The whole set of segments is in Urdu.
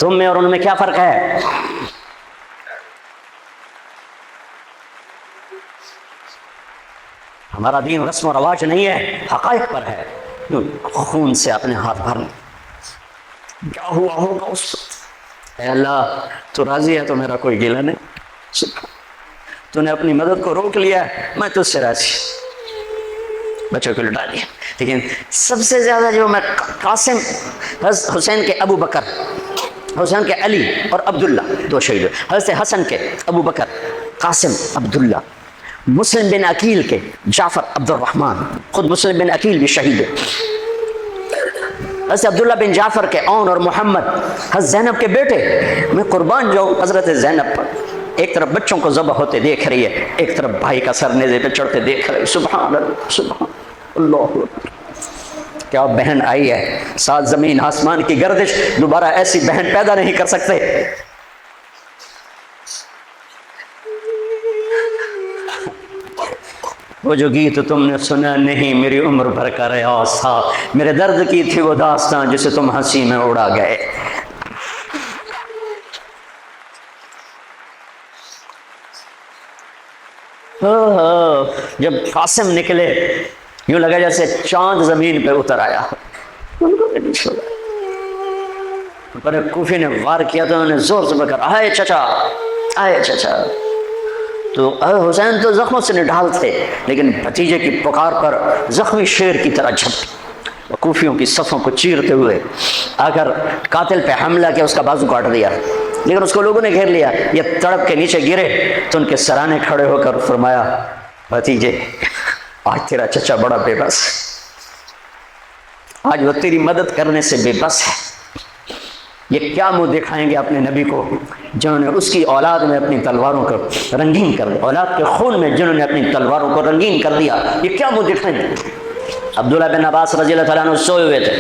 تم میں اور ان میں کیا فرق ہے؟ ہمارا دین رسم و رواج نہیں ہے، حقائق پر ہے۔ خون سے اپنے ہاتھ بھرنے، کیا ہوا ہوگا اس وقت؟ اے اللہ تو راضی ہے تو میرا کوئی گلہ نہیں، تو نے اپنی مدد کو روک لیا ہے، میں تجھ سے راضی، بچوں کو لٹا لیا۔ لیکن سب سے زیادہ جو میں قاسم، حسین کے ابو بکر، حسین کے علی اور عبداللہ دو شہید، حضرت حسن کے ابو بکر قاسم عبداللہ، مسلم بن عقیل کے جعفر عبد الرحمن، خود مسلم بن عقیل بھی شہید ہے، حضرت عبداللہ بن جعفر کے اون اور محمد، حضرت زینب کے بیٹے۔ میں قربان جاؤں حضرت زینب پر، ایک طرف بچوں کو ذبح ہوتے دیکھ رہی ہے، ایک طرف بھائی کا سر نیزے پہ چڑھتے دیکھ رہی ہے۔ سبحان اللہ، سبحان اللہ، کیا بہن آئی ہے، سات زمین آسمان کی گردش دوبارہ ایسی بہن پیدا نہیں کر سکتے۔ وہ جو گیت تم نے سنا نہیں میری عمر بھر کا ریاض تھا، میرے درد کی تھی وہ داستان جسے تم ہنسی میں اڑا گئے۔ جب قاسم نکلے یوں لگا جیسے چاند زمین پہ اتر آیا، ان کو بھی نہیں چھوڑا۔ پر کوفی نے وار کیا تو انہوں نے زور سے بکر، آئے چچا، آئے چچا۔ تو حسین تو زخموں سے نڈھال تھے، لیکن بھتیجے کی پکار پر زخمی شیر کی طرح جھپٹ کوفیوں کی صفوں کو چیرتے ہوئے آ کر قاتل پہ حملہ کیا، اس کا بازو کاٹ دیا، لیکن اس کو لوگوں نے گھیر لیا۔ یہ تڑپ کے نیچے گرے تو ان کے سرانے کھڑے ہو کر فرمایا، بھتیجے آج تیرا چچا بڑا بے بس، آج وہ تیری مدد کرنے سے بے بس ہے۔ یہ کیا منہ دکھائیں گے اپنے نبی کو جنہوں نے اس کی اولاد میں اپنی تلواروں کو رنگین کر دیا، اولاد کے خون میں جنہوں نے اپنی تلواروں کو رنگین کر دیا، یہ کیا منہ دکھائیں گے؟ عبداللہ بن عباس رضی اللہ تعالیٰ عنہ سوئے ہوئے تھے،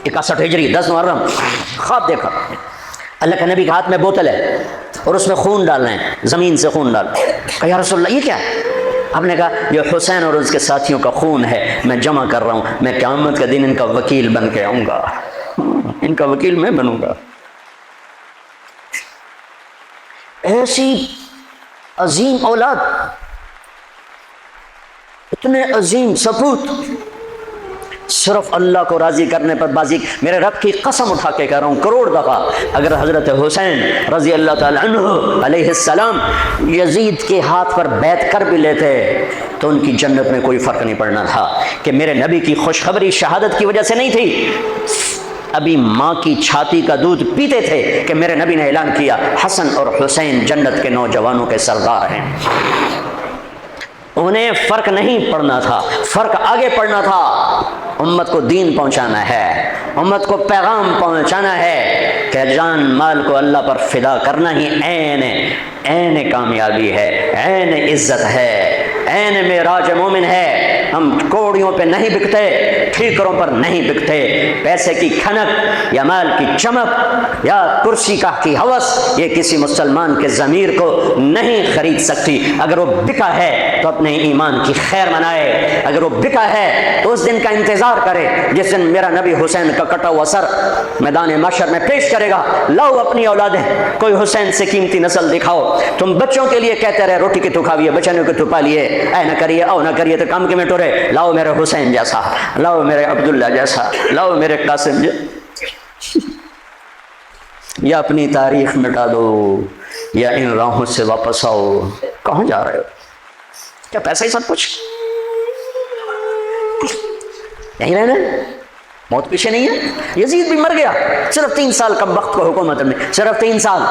61 ہجری 10 محرم، خواب دیکھا اللہ کے نبی کے ہاتھ میں بوتل ہے اور اس میں خون ڈال رہے ہیں، زمین سے خون ڈال رہے ہیں۔ کہا یا رسول اللہ یہ کیا ہے؟ آپ نے کہا یہ حسین اور اس کے ساتھیوں کا خون ہے، میں جمع کر رہا ہوں، میں قیامت کا دن ان کا وکیل بن کے آؤں گا، ان کا وکیل میں بنوں گا۔ ایسی عظیم اولاد، اتنے عظیم سپوت، صرف اللہ کو راضی کرنے پر بازی۔ میرے رب کی قسم اٹھا کے کہہ رہا ہوں، کروڑ دفعہ اگر حضرت حسین رضی اللہ تعالی عنہ علیہ السلام یزید کے ہاتھ پر بیعت کر بھی لیتے تو ان کی جنت میں کوئی فرق نہیں پڑنا تھا، کہ میرے نبی کی خوشخبری شہادت کی وجہ سے نہیں تھی، ابھی ماں کی چھاتی کا دودھ پیتے تھے کہ میرے نبی نے اعلان کیا حسن اور حسین جنت کے نوجوانوں کے سردار ہیں۔ انہیں فرق نہیں پڑنا تھا، فرق آگے پڑنا تھا۔ امت کو دین پہنچانا ہے، امت کو پیغام پہنچانا ہے کہ جان مال کو اللہ پر فدا کرنا ہی عین کامیابی ہے، عین عزت ہے، عین معراج مومن ہے۔ ہم کوڑیوں پہ نہیں بکتے، ٹھیکروں پر نہیں بکتے، پیسے کی کھنک یا مال کی چمک یا کرسی کی ہوس یہ کسی مسلمان کے ضمیر کو نہیں خرید سکتی۔ اگر وہ بکا ہے تو اپنے ایمان کی خیر منائے، اگر وہ بکا ہے تو اس دن کا انتظار کرے جس دن میرا نبی حسین کا کٹا ہوا سر میدان محشر میں پیش کرے گا۔ لاؤ اپنی اولادیں، کوئی حسین سے قیمتی نسل دکھاؤ۔ تم بچوں کے لیے کہتے رہے روٹی کی تو کھاویے، بچنوں کی تو پالیے، اے نہ کریے او نہ کریے تو کام کے میں ٹورے۔ لاؤ میرے حسین جیسا، لاؤ میرے عبداللہ جیسا، لاؤ میرے قاسم جیسا۔ یا اپنی تاریخ مٹا دو یا ان راہوں سے واپس آؤ۔ کہاں جا رہے ہو؟ کیا پیسہ ہی سب کچھ؟ یہیں رہنا؟ موت پیچھے نہیں ہے؟ یزید بھی مر گیا صرف 3 سال کم وقت کو حکومت میں، صرف 3 سال،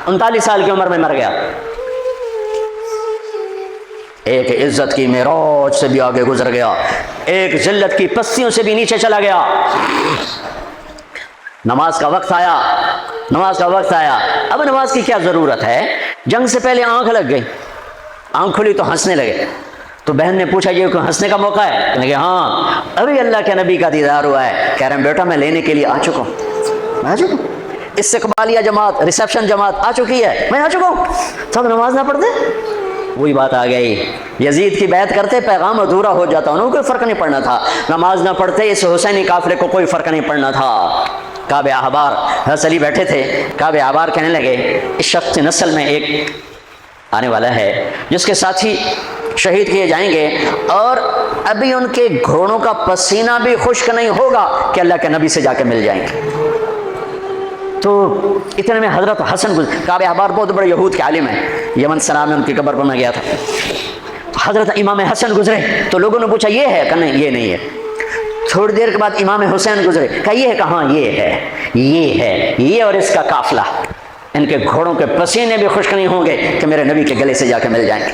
39 سال کی عمر میں مر گیا۔ ایک عزت کی معراج سے بھی آگے گزر گیا، ایک ذلت کی پستیوں سے بھی نیچے چلا گیا۔ نماز کا وقت آیا، نماز کا وقت آیا، اب نماز کی کیا ضرورت ہے؟ جنگ سے پہلے آنکھ لگ گئی، آنکھ کھلی تو ہنسنے لگے۔ تو بہن نے پوچھا یہ کوئی ہنسنے کا موقع ہے؟ کہنے کہ ہاں ابھی اللہ کے نبی کا دیدار ہوا ہے۔ کہہ رہے ہیں بیٹا میں لینے کے لیے آ چکا ہوں، آ چکا ہوں، استقبالیہ جماعت، ریسیپشن جماعت آ چکی ہے، میں آ چکا ہوں۔ سب نماز نہ پڑھتے؟ وہی بات آ گئی، یزید کی بیعت کرتے پیغام ادھورا ہو جاتا، انہوں کو کوئی فرق نہیں پڑنا تھا۔ نماز نہ پڑھتے اس حسینی قافلے کو کوئی فرق نہیں پڑنا تھا۔ کعب احبار، حضرت علی بیٹھے تھے، کعب احبار کہنے لگے اس شخص کی نسل میں ایک آنے والا ہے جس کے ساتھی شہید کیے جائیں گے، اور ابھی ان کے گھوڑوں کا پسینہ بھی خشک نہیں ہوگا کہ اللہ کے نبی سے جا کے مل جائیں گے۔ تو اتنے میں حضرت حسن کعب احبار بہت بڑے یہود کے عالم ہیں، یمن سنا میں ان کی قبر پر میں گیا تھا، حضرت امام حسن گزرے تو لوگوں نے پوچھا یہ ہے؟ کہ نہیں یہ نہیں ہے۔ تھوڑی دیر کے بعد امام حسین گزرے، کہا یہ ہے؟ کہاں یہ ہے، یہ ہے، یہ اور اس کا قافلہ، ان کے گھوڑوں کے پسینے بھی خشک نہیں ہوں گے کہ میرے نبی کے گلے سے جا کے مل جائیں گے۔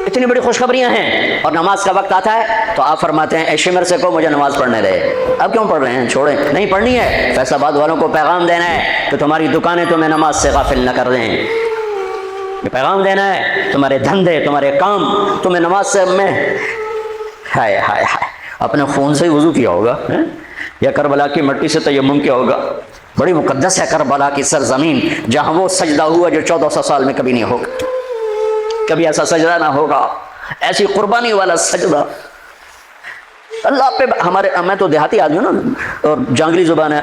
اتنی بڑی خوشخبریاں ہیں، اور نماز کا وقت آتا ہے تو آپ فرماتے ہیں اے شمر سے کو مجھے نماز پڑھنے دے۔ اب کیوں پڑھ رہے ہیں؟ چھوڑیں، نہیں پڑھنی ہے۔ فیصل آباد والوں کو پیغام دینا ہے کہ تمہاری دکانیں تمہیں نماز سے غافل نہ کر دیں، یہ پیغام دینا ہے، تمہارے دھندے، تمہارے کام تمہیں نماز سے میں ہائے ہائے ہائے اپنے خون سے ہی وضو کیا ہوگا یا کربلا کی مٹی سے تیمم کیا ہوگا۔ بڑی مقدس ہے کربلا کی سرزمین، جہاں وہ سجدہ ہوا جو 1400 سال میں کبھی نہیں ہوگا، کبھی ایسا سجدہ نہ ہوگا، ایسی قربانی والا سجدہ اللہ پہ۔ ہمارے میں تو دیہاتی آدمی ہوں نا، اور جانگلی زبان ہے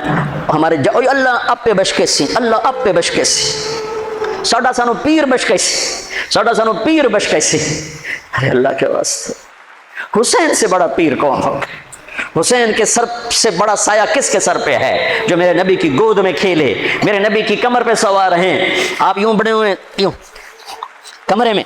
ہمارے، اللہ آپ پہ بشکے سی، اللہ آپ پہ بشکے سی، ساڈا سانو پیر بشکے سی، ساڈا سانو پیر بشکے سی۔ ارے اللہ کے واسطے، حسین سے بڑا پیر کون ہوگا؟ حسین کے سر سے بڑا سایہ کس کے سر پہ ہے جو میرے نبی کی گود میں کھیلے، میرے نبی کی کمر پہ سوار ہیں۔ آپ یوں بڑے ہوئے یوں کمرے میں،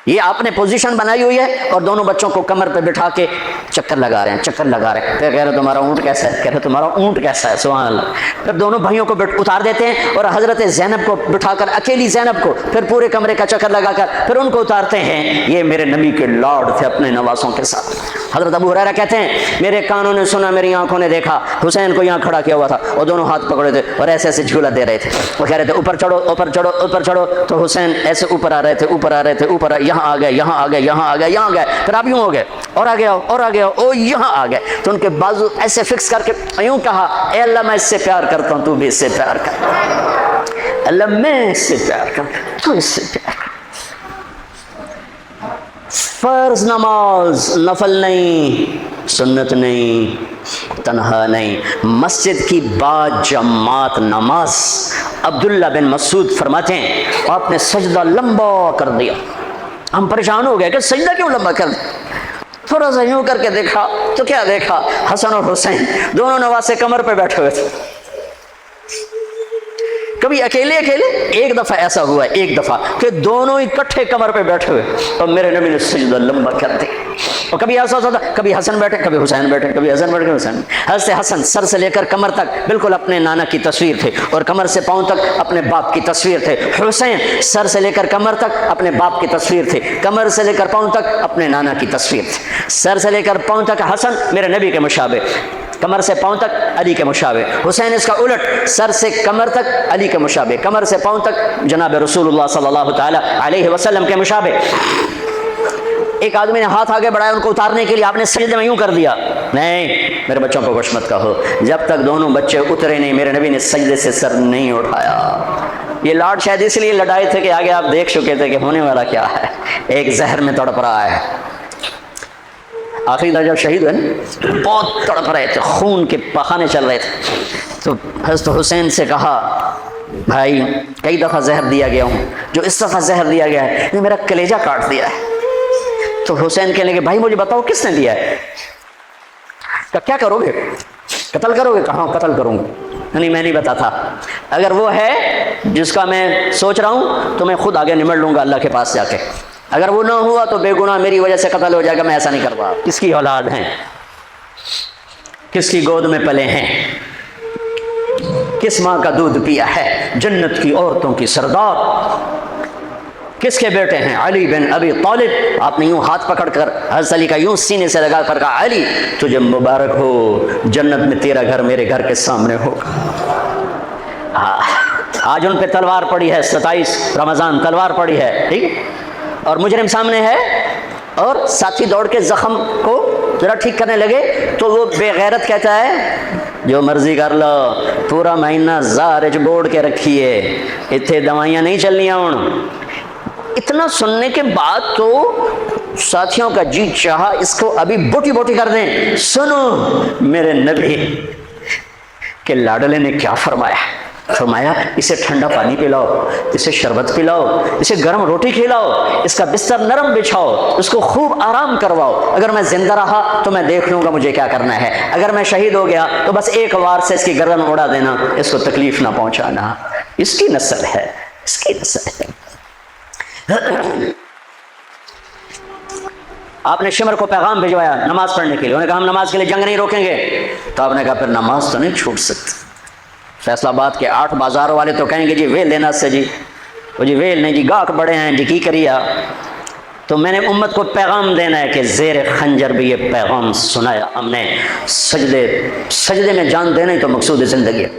یہ آپ نے پوزیشن بنائی ہوئی ہے، اور دونوں بچوں کو کمر پہ بٹھا کے چکر لگا رہے ہیں، چکر لگا رہے ہیں۔ پھر کہہ رہے تمہارا اونٹ کیسا ہے، کہہ رہے تمہارا اونٹ کیسا ہے، سبحان اللہ۔ پھر دونوں بھائیوں کو اتار دیتے ہیں، اور حضرت زینب کو بٹھا کر، اکیلی زینب کو، پھر پورے کمرے کا چکر لگا کر پھر ان کو اتارتے ہیں۔ یہ میرے نبی کے لاڈ تھے اپنے نواسوں کے ساتھ۔ حضرت ابو ہریرہ کہتے ہیں میرے کانوں نے سنا، میری آنکھوں نے دیکھا، حسین کو یہاں کھڑا کیا ہوا تھا اور دونوں ہاتھ پکڑے تھے اور ایسے ایسے جھولا دے رہے تھے، وہ کہہ رہے تھے اوپر چڑھو اوپر چڑھو اوپر چڑھو، تو حسین ایسے اوپر آ رہے تھے، اوپر آ رہے تھے، اوپر یہاں آ گئے، یہاں آ گئے، یہاں آ گئے، یہاں گئے، پھر آپ یوں ہو گئے، اور آگے آؤ اور آگے آؤ، او یہاں آ گئے، تو ان کے بازو ایسے فکس کر کے یوں کہا اے اللہ میں اس سے پیار کرتا ہوں، تو بھی اس سے پیار کر، اللہ میں اس سے پیار کرتا ہوں، تو اس سے پیار کر۔ فرض نماز نفل نہیں، سنت نہیں، تنہا نہیں، مسجد کی با جماعت نماز۔ عبداللہ بن مسعود فرماتے ہیں آپ نے سجدہ لمبا کر دیا، ہم پریشان ہو گئے کہ سجدہ کیوں لمبا کر دیا؟ تھوڑا سا یوں کر کے دیکھا تو کیا دیکھا، حسن اور حسین دونوں نواسے کمر پہ بیٹھے ہوئے تھے۔ کبھی اکیلے اکیلے، ایک دفعہ ایسا ہوا ہے، ایک دفعہ کہ دونوں اکٹھے کمر پہ بیٹھے ہوئے اور میرے نبی نے سجدہ لمبا کر دیا۔ اور کبھی ایسا ہوتا تھا، کبھی حسن بیٹھے، کبھی حسین بیٹھے، کبھی حسن بیٹھے، کبھی حسین۔ حضرت حسن سر سے لے کر کمر تک بالکل اپنے نانا کی تصویر تھے، اور کمر سے پاؤں تک اپنے باپ کی تصویر تھے۔ حسین سر سے لے کر کمر تک اپنے باپ کی تصویر تھے، کمر سے لے کر پاؤں تک اپنے نانا کی تصویر تھے۔ سر سے لے کر پاؤں تک حسن میرے نبی کے مشابہ، کمر سے پاؤں تک علی کے مشابہ۔ حسین اس کا الٹ، سر سے کمر تک علی کے مشابہ، کمر سے پاؤں تک جناب رسول اللہ صلی اللہ تعالی علیہ وسلم کے مشابہ۔ ایک آدمی نے ہاتھ آگے بڑھایا ان کو اتارنے کے لیے، آپ نے سجدے میں یوں کر دیا، نہیں میرے بچوں کو کچھ مت کہو، جب تک دونوں بچے اترے نہیں میرے نبی نے سجدے سے سر نہیں اٹھایا۔ یہ لاڈ شاید اس لیے لڑائے تھے کہ آگے آپ دیکھ چکے تھے کہ ہونے والا کیا ہے، ایک زہر میں تڑپ رہا ہے۔ آخری جب شہید ہوئے نا بہت تڑپ رہے تھے، خون کے پخانے چل رہے تھے، تو حضرت حسین سے کہا بھائی کئی دفعہ زہر دیا گیا ہوں، جو اس دفعہ زہر دیا گیا ہے یہ میرا کلیجہ کاٹ دیا ہے۔ تو حسین کہنے لگے بھائی مجھے بتاؤ کس نے دیا ہے؟ کیا کرو گے؟ قتل کرو گے؟ کہاں قتل کروں گا، نہیں میں نہیں بتاتا، اگر وہ ہے جس کا میں سوچ رہا ہوں تو میں خود آگے نمٹ لوں گا اللہ کے پاس جا کے، اگر وہ نہ ہوا تو بے گناہ میری وجہ سے قتل ہو جائے گا، میں ایسا نہیں کروا۔ کس کی اولاد ہیں، کس کی گود میں پلے ہیں، کس ماں کا دودھ پیا ہے، جنت کی عورتوں کی سردار، کس کے بیٹے ہیں؟ علی بن ابی طالب۔ آپ نے یوں ہاتھ پکڑ کر حضرت علی کا یوں سینے سے لگا کر کہا علی تجھے مبارک ہو، جنت میں تیرا گھر میرے گھر کے سامنے ہوگا۔ آج ان پہ تلوار پڑی ہے، 27 رمضان تلوار پڑی ہے، ٹھیک ہے، اور مجرم سامنے ہے، اور ساتھی دوڑ کے زخم کو ذرا ٹھیک کرنے لگے تو وہ بے غیرت کہتا ہے جو مرضی کر لو، پورا مہینہ زارج بوڑ کے رکھیے، اتنے دوائیاں نہیں چلنیاں ہوں۔ اتنا سننے کے بعد تو ساتھیوں کا جی چاہا اس کو ابھی بوٹی بوٹی کر دیں. سنو میرے نبی کہ لاڈلے نے کیا فرمایا. فرمایا اسے ٹھنڈا پانی پلاؤ، اسے شربت پلاؤ، اسے گرم روٹی کھلاؤ، اس کا بستر نرم بچھاؤ، اس کو خوب آرام کرواؤ. اگر میں زندہ رہا تو میں دیکھ لوں گا مجھے کیا کرنا ہے، اگر میں شہید ہو گیا تو بس ایک وار سے اس کی گردن اڑا دینا، اس کو تکلیف نہ پہنچانا. اس کی نسل ہے، اس کی نسل ہے. آپ نے شمر کو پیغام بھجوایا نماز پڑھنے کے لیے. انہوں نے کہا ہم نماز کے لیے جنگ نہیں روکیں گے. تو آپ نے کہا پھر نماز تو نہیں چھوٹ سکتی. فیصل آباد کے 8 بازاروں والے تو کہیں گے جی ویل دینا سے جی وہ جی ویل نہیں جی گاہک بڑے ہیں جی کی کریا. تو میں نے امت کو پیغام دینا ہے کہ زیر خنجر بھی یہ پیغام سنایا ہم نے. سجدے میں جان دینا ہی تو مقصود زندگی ہے.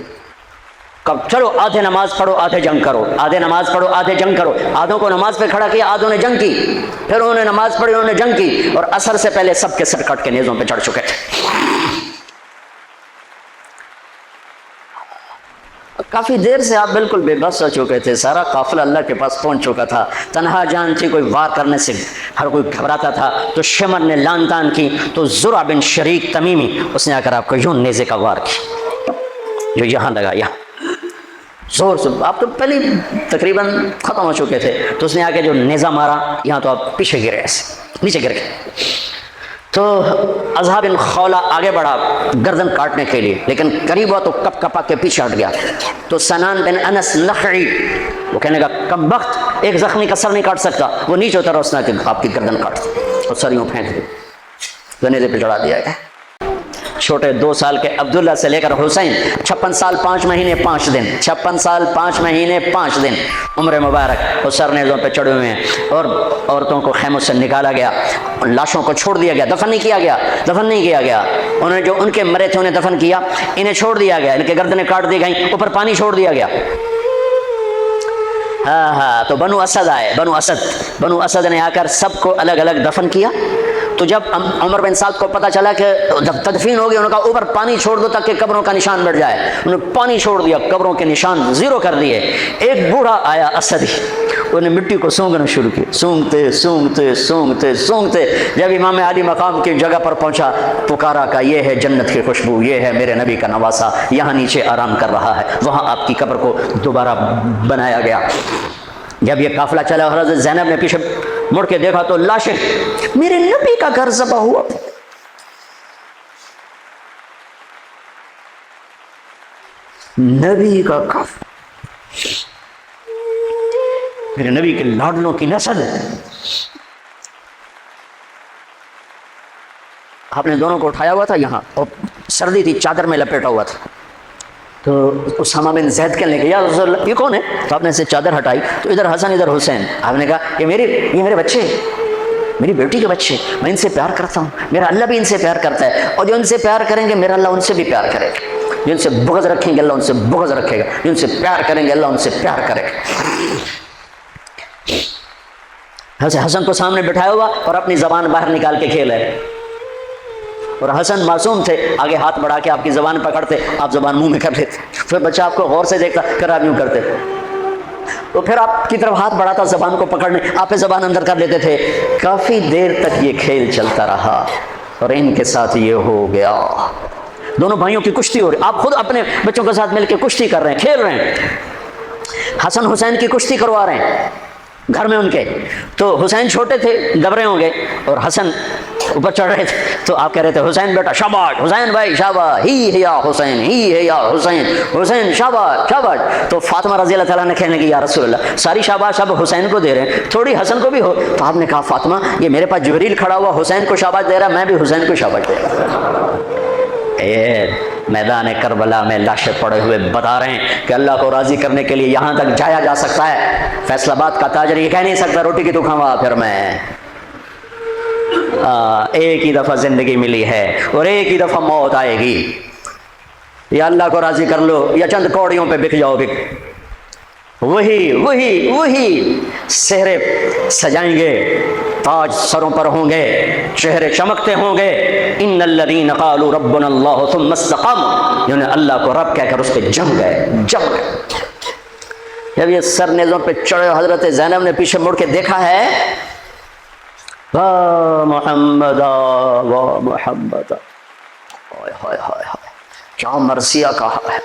کب چلو آدھے نماز پڑھو آدھے جنگ کرو، آدھے نماز پڑھو آدھے جنگ کرو. آدھوں کو نماز پہ کھڑا کیا، آدھوں نے جنگ کی. پھر انہوں نے نماز پڑھی، انہوں نے جنگ کی، اور عصر سے پہلے سب کے سر کٹ کے نیزوں پہ چڑھ چکے تھے. کافی دیر سے آپ بالکل بے بس ہو چکے تھے. سارا قافلہ اللہ کے پاس پہنچ چکا تھا. تنہا جان تھی، کوئی وار کرنے سے ہر کوئی گھبراتا تھا. تو شمر نے لان تان کی تو زرع بن شریک تمیمی اس نے آ کر آپ کو یوں نیزے کا وار کی جو یہاں لگا، یہاں زور سے. آپ تو پہلے تقریباً ختم ہو چکے تھے. تو اس نے آ کے جو نیزہ مارا یہاں تو آپ پیچھے گرے، ایسے نیچے گر گئے. تو اصحاب بن خولہ آگے بڑھا گردن کاٹنے کے لیے، لیکن قریب ہوا تو کپ کپا کے پیچھے ہٹ گیا. تو سنان بن انس نخعی وہ کہنے کا کم بخت ایک زخمی کا سر نہیں کاٹ سکتا. وہ نیچے اترا، اس نے کہ آپ کی گردن کاٹ اور سر یوں پھینک دی، گنیزے پہ چڑھا دیا گیا. چھوٹے 2 سال کے عبداللہ سے لے کر حسین 56 سال 5 مہینے 5 دن 56 سال 5 مہینے 5 دن عمر مبارک وہ سر نیزوں پہ چڑھے ہوئے ہیں. اور عورتوں کو خیموں سے نکالا گیا، لاشوں کو چھوڑ دیا گیا، دفن نہیں کیا گیا، دفن نہیں کیا گیا. انہوں نے جو ان کے مرے تھے انہیں دفن کیا، انہیں چھوڑ دیا گیا، ان کے گردنیں کاٹ دی گئیں، اوپر پانی چھوڑ دیا گیا. ہاں تو بنو اسد آئے، بنو اسد نے آ کر سب کو الگ الگ دفن کیا. تو جب عمر بن سعد کو پتا چلا کہ جب تدفین ہو گئی، انہوں نے کہا اوپر پانی چھوڑ دو تاکہ قبروں کا نشان بڑھ جائے. انہوں نے پانی چھوڑ دیا، قبروں کے نشان زیرو کر دیے. ایک بوڑھا آیا اسدی، انہوں نے مٹی کو سونگنا شروع کی، سونگتے سونگتے سونگتے سونگتے جب امام علی مقام کی جگہ پر پہنچا، پکارا کہ یہ ہے جنت کی خوشبو، یہ ہے میرے نبی کا نواسا، یہاں نیچے آرام کر رہا ہے. وہاں آپ کی قبر کو دوبارہ بنایا گیا. جب یہ قافلہ چلا، حضرت زینب نے پیچھے مڑ کے دیکھا تو لاشیں، میرے نبی کا گھر ذبح ہوا. نبی کا قافلہ، میرے نبی کے لاڈلوں کی نسل. آپ نے دونوں کو اٹھایا ہوا تھا یہاں، اور سردی تھی، چادر میں لپیٹا ہوا تھا. تو اسامہ بن زید کہنے لگے یا رسول اللہ یہ کون ہے؟ تو آپ نے سے چادر ہٹائی تو ادھر حسن ادھر حسین. آپ نے کہا یہ میرے بچے، میری بیٹی کے بچے، میں ان سے پیار کرتا ہوں، میرا اللہ بھی ان سے پیار کرتا ہے، اور جو ان سے پیار کریں گے میرا اللہ ان سے بھی پیار کرے گا. جو ان سے بغض رکھیں گے اللہ ان سے بغض رکھے گا، جو ان سے پیار کریں گے اللہ ان سے پیار کرے گا. حسن کو سامنے بٹھایا ہوا اور اپنی زبان باہر نکال کے کھیل ہے. اور حسن معصوم تھے، آگے ہاتھ بڑھا کے آپ کی زبان پکڑتے، آپ زبان منہ میں کر لیتے. پھر بچہ آپ کو غور سے دیکھتا، پھر آپ یوں کرتے، تو پھر آپ کی طرف ہاتھ بڑھاتا زبان کو پکڑنے، آپ زبان اندر کر لیتے تھے. کافی دیر تک یہ کھیل چلتا رہا اور ان کے ساتھ یہ ہو گیا. دونوں بھائیوں کی کشتی ہو رہی، آپ خود اپنے بچوں کے ساتھ مل کے کشتی کر رہے ہیں، کھیل رہے ہیں. حسن حسین کی کشتی کروا رہے ہیں گھر میں ان کے. تو حسین چھوٹے تھے، گبرے ہوں گے، اور حسن اوپر چڑھ رہے تھے. تو آپ کہہ رہے تھے حسین بیٹا شاباش، حسین بھائی شاباش، ہی ہے یا حسین، ہی ہے یا حسین، حسین شاباش شاباش. تو فاطمہ رضی اللہ تعالیٰ نے کہنے کی یا رسول اللہ ساری شاباش اب حسین کو دے رہے ہیں، تھوڑی حسن کو بھی ہو. تو آپ نے کہا فاطمہ یہ میرے پاس جبریل کھڑا ہوا حسین کو شاباش دے رہا، میں بھی حسین کو شاباش دے رہا. میدان کربلا میں لاشیں پڑے ہوئے بتا رہے ہیں کہ اللہ کو راضی کرنے کے لیے یہاں تک جایا جا سکتا ہے. فیصل آباد کا تاجر یہ کہہ نہیں سکتا روٹی کی تو کھاوا پھر میں. ایک ہی دفعہ زندگی ملی ہے اور ایک ہی دفعہ موت آئے گی. یا اللہ کو راضی کر لو یا چند کوڑیوں پہ بک جاؤ. وہی سہرے سجائیں گے، تاج سروں پر ہوں گے، چہرے چمکتے ہوں گے. ان الذین قالوا ربنا اللہ ثم استقاموا، جنہوں نے اللہ کو رب کہہ کر اس پہ جم گئے. جب یہ سر نیزوں پہ چڑھے، حضرت زینب نے پیچھے مڑ کے دیکھا ہے واہ محمد واہ محمد، ہائے ہائے ہائے ہائے کیا مرثیہ کہا ہے،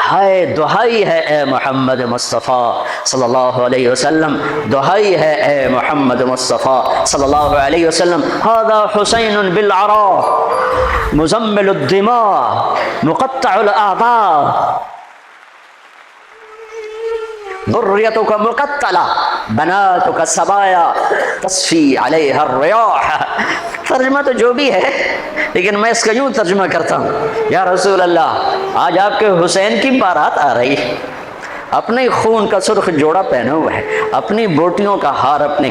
ہائے دہائی ہے اے محمد مصطفیٰ صلی اللہ علیہ وسلم، دہائی ہے اے محمد مصطفیٰ صلی اللہ علیہ وسلم، ھذا حسین بالعراء مزمل الدماء مقطع الاعضاء ذریتک مقتلہ بناتک سبایا تصفی علیہا الریاح۔ ترجمہ تو جو بھی ہے لیکن میں اس کا یوں ترجمہ کرتا ہوں، یا رسول اللہ آج آپ کے حسین کی بارات آ رہی ہے، اپنے خون کا سرخ جوڑا پہنا ہوا ہے، اپنی بوٹیوں کا ہار اپنے